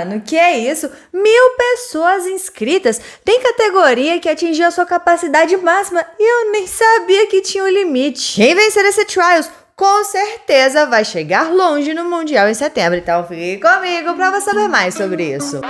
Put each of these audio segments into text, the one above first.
mano, que é isso? 1.000 pessoas inscritas. Tem categoria que atingiu a sua capacidade máxima e eu nem sabia que tinha um limite. Quem vencer esse Trials com certeza vai chegar longe no Mundial em setembro. Então fique comigo para você saber mais sobre isso.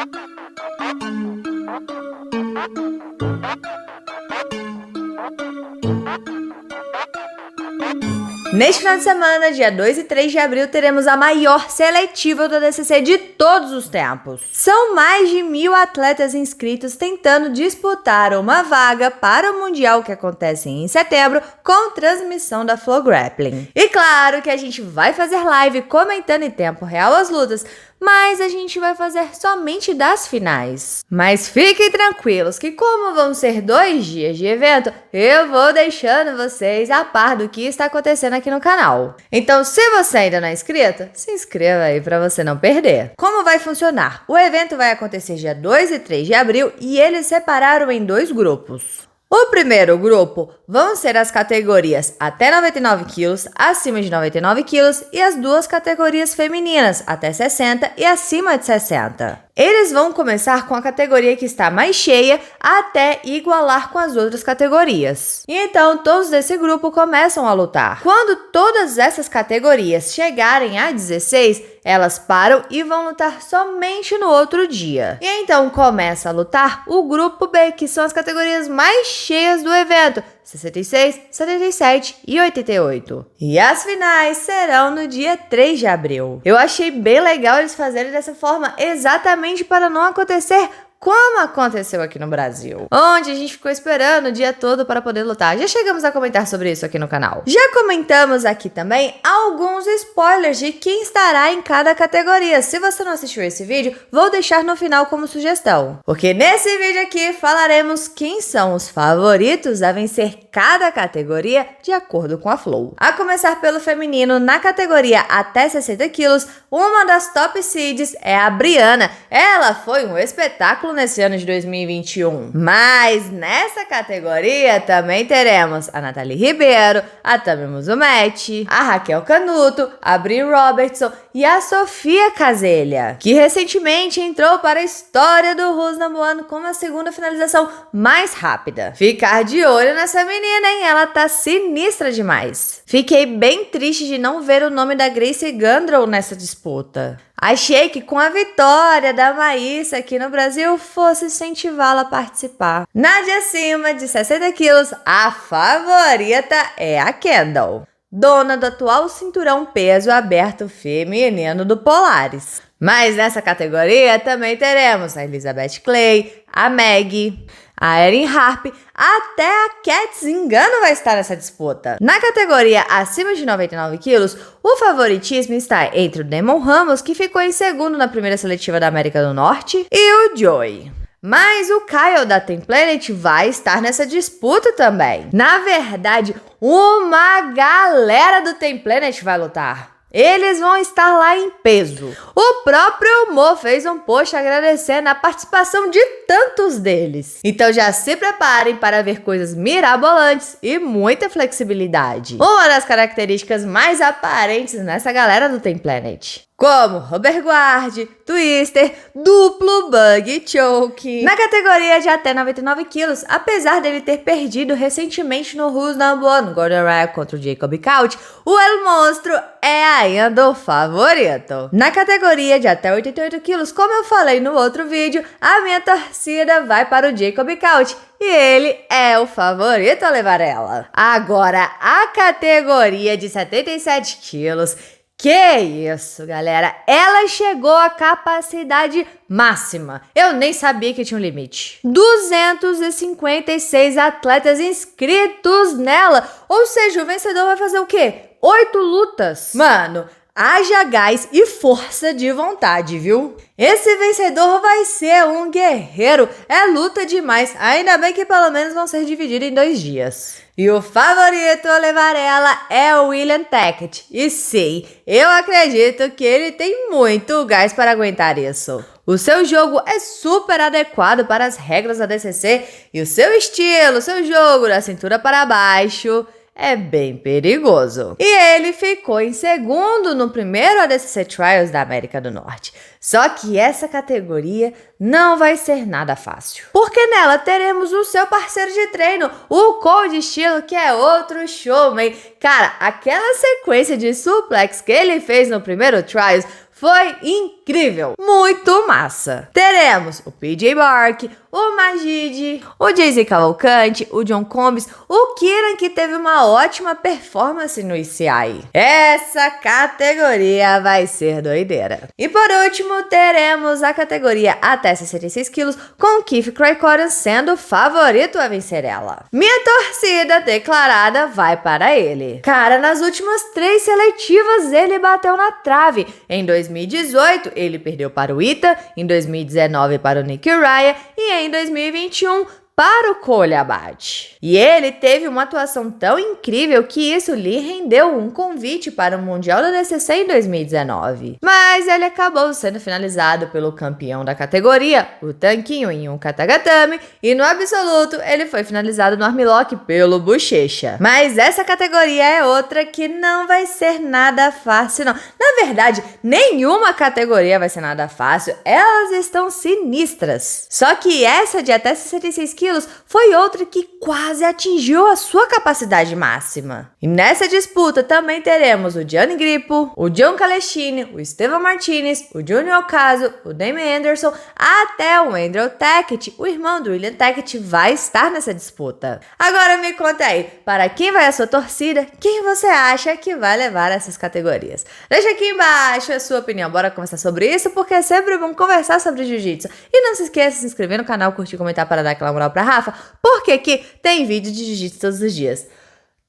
Neste final de semana, dia 2 e 3 de abril, teremos a maior seletiva do ADCC de todos os tempos. São mais de 1.000 atletas inscritos tentando disputar uma vaga para o Mundial que acontece em setembro com transmissão da Flow Grappling. E claro que a gente vai fazer live comentando em tempo real as lutas, mas a gente vai fazer somente das finais. Mas fiquem tranquilos que como vão ser 2 dias de evento, eu vou deixando vocês a par do que está acontecendo aqui no canal. Então, se você ainda não é inscrito, se inscreva aí para você não perder. Como vai funcionar? O evento vai acontecer dia 2 e 3 de abril e eles separaram em 2 grupos. O primeiro grupo vão ser as categorias até 99 quilos, acima de 99 quilos e as 2 categorias femininas, até 60 e acima de 60. Eles vão começar com a categoria que está mais cheia até igualar com as outras categorias. E então todos desse grupo começam a lutar. Quando todas essas categorias chegarem a 16, elas param e vão lutar somente no outro dia. E então começa a lutar o grupo B, que são as categorias mais cheias do evento, 66, 77 e 88. E as finais serão no dia 3 de abril. Eu achei bem legal eles fazerem dessa forma exatamente para não acontecer como aconteceu aqui no Brasil, onde a gente ficou esperando o dia todo para poder lutar. Já chegamos a comentar sobre isso aqui no canal. Já comentamos aqui também alguns spoilers de quem estará em cada categoria. Se você não assistiu esse vídeo, vou deixar no final como sugestão. Porque nesse vídeo aqui falaremos quem são os favoritos a vencer cada categoria de acordo com a Flow. A começar pelo feminino, na categoria até 60 quilos, uma das top seeds é a Briana. Ela foi um espetáculo nesse ano de 2021. Mas nessa categoria também teremos a Nathalie Ribeiro, a Tami Musumeci, a Raquel Canuto, a Bri Robertson e a Sofia Caselha, que recentemente entrou para a história do Who's Number One como a segunda finalização mais rápida. Ficar de olho nessa menina, hein? Ela tá sinistra demais. Fiquei bem triste de não ver o nome da Gracie Gandrel nessa disputa. Achei que com a vitória da Maísa aqui no Brasil fosse incentivá-la a participar. Na de acima de 60 quilos, a favorita é a Kendall, dona do atual cinturão peso aberto feminino do Polaris. Mas nessa categoria também teremos a Elizabeth Clay, a Maggie, a Erin Harp, até a Cat Zingano vai estar nessa disputa. Na categoria acima de 99 quilos, o favoritismo está entre o Damon Ramos, que ficou em segundo na primeira seletiva da América do Norte, e o Joey. Mas o Kyle da Team Planet vai estar nessa disputa também. Na verdade, uma galera do Team Planet vai lutar. Eles vão estar lá em peso. O próprio Mo fez um post agradecendo a participação de tantos deles. Então já se preparem para ver coisas mirabolantes e muita flexibilidade. Uma das características mais aparentes nessa galera do Team Planet, como Robert Guard, Twister, duplo bug choke. Na categoria de até 99 quilos, apesar dele ter perdido recentemente no Who's Number One Gordon Ryan contra o Jacob Couch, o El Monstro é ainda o favorito. Na categoria de até 88 quilos, como eu falei no outro vídeo, a minha torcida vai para o Jacob Couch e ele é o favorito a levar ela. Agora, a categoria de 77 quilos... Que isso, galera? Ela chegou à capacidade máxima. Eu nem sabia que tinha um limite. 256 atletas inscritos nela. Ou seja, o vencedor vai fazer o quê? 8 lutas. Mano, haja gás e força de vontade, viu? Esse vencedor vai ser um guerreiro. É luta demais. Ainda bem que pelo menos vão ser divididos em 2 dias. E o favorito a levar ela é o William Tackett. E sim, eu acredito que ele tem muito gás para aguentar isso. O seu jogo é super adequado para as regras da ADCC e o seu estilo, o seu jogo da cintura para baixo é bem perigoso. E ele ficou em segundo no primeiro ADCC Trials da América do Norte. Só que essa categoria não vai ser nada fácil, porque nela teremos o seu parceiro de treino, o Cold Steel, que é outro showman. Cara, aquela sequência de suplex que ele fez no primeiro Trials foi incrível, muito massa. Teremos o PJ Bark, o Majid, o Jay-Z Cavalcante, o John Combs, o Kiran, que teve uma ótima performance no ICI. Essa categoria vai ser doideira. E por último, teremos a categoria até 66 quilos, com o Keith Cricoran sendo o favorito a vencer ela. Minha torcida declarada vai para ele. Cara, nas últimas 3 seletivas ele bateu na trave. Em 2018, ele perdeu para o Ita, em 2019 para o Nick Raya e em 2021 para o Cole Abate. E ele teve uma atuação tão incrível que isso lhe rendeu um convite para o Mundial da ADCC em 2019. Mas ele acabou sendo finalizado pelo campeão da categoria, o Tanquinho em um Katagatame, e no absoluto ele foi finalizado no Armlock pelo Bochecha. Mas essa categoria é outra que não vai ser nada fácil não. Na verdade, nenhuma categoria vai ser nada fácil, elas estão sinistras. Só que essa de até 66 quilos foi outra que quase atingiu a sua capacidade máxima. E nessa disputa também teremos o Gianni Grippo, o John Calestini, o Estevam Martinez, o Junior Ocasio, o Damien Anderson, até o Andrew Tackett, o irmão do William Tackett, vai estar nessa disputa. Agora me conta aí, para quem vai a sua torcida, quem você acha que vai levar essas categorias? Deixa aqui embaixo a sua opinião, bora conversar sobre isso, porque é sempre bom conversar sobre jiu-jitsu. E não se esqueça de se inscrever no canal, curtir, comentar para dar aquela moral pra Rafa, porque aqui tem vídeo de jiu-jitsu todos os dias.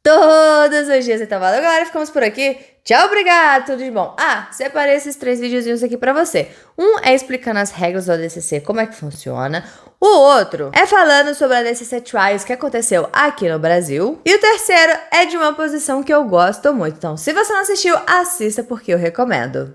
Todos os dias, então valeu galera, ficamos por aqui. Tchau, obrigado, tudo de bom. Separei esses 3 videozinhos aqui pra você. Um é explicando as regras do ADCC, como é que funciona. O outro é falando sobre a ADCC Trials que aconteceu aqui no Brasil. E o terceiro é de uma posição que eu gosto muito. Então, se você não assistiu, assista porque eu recomendo.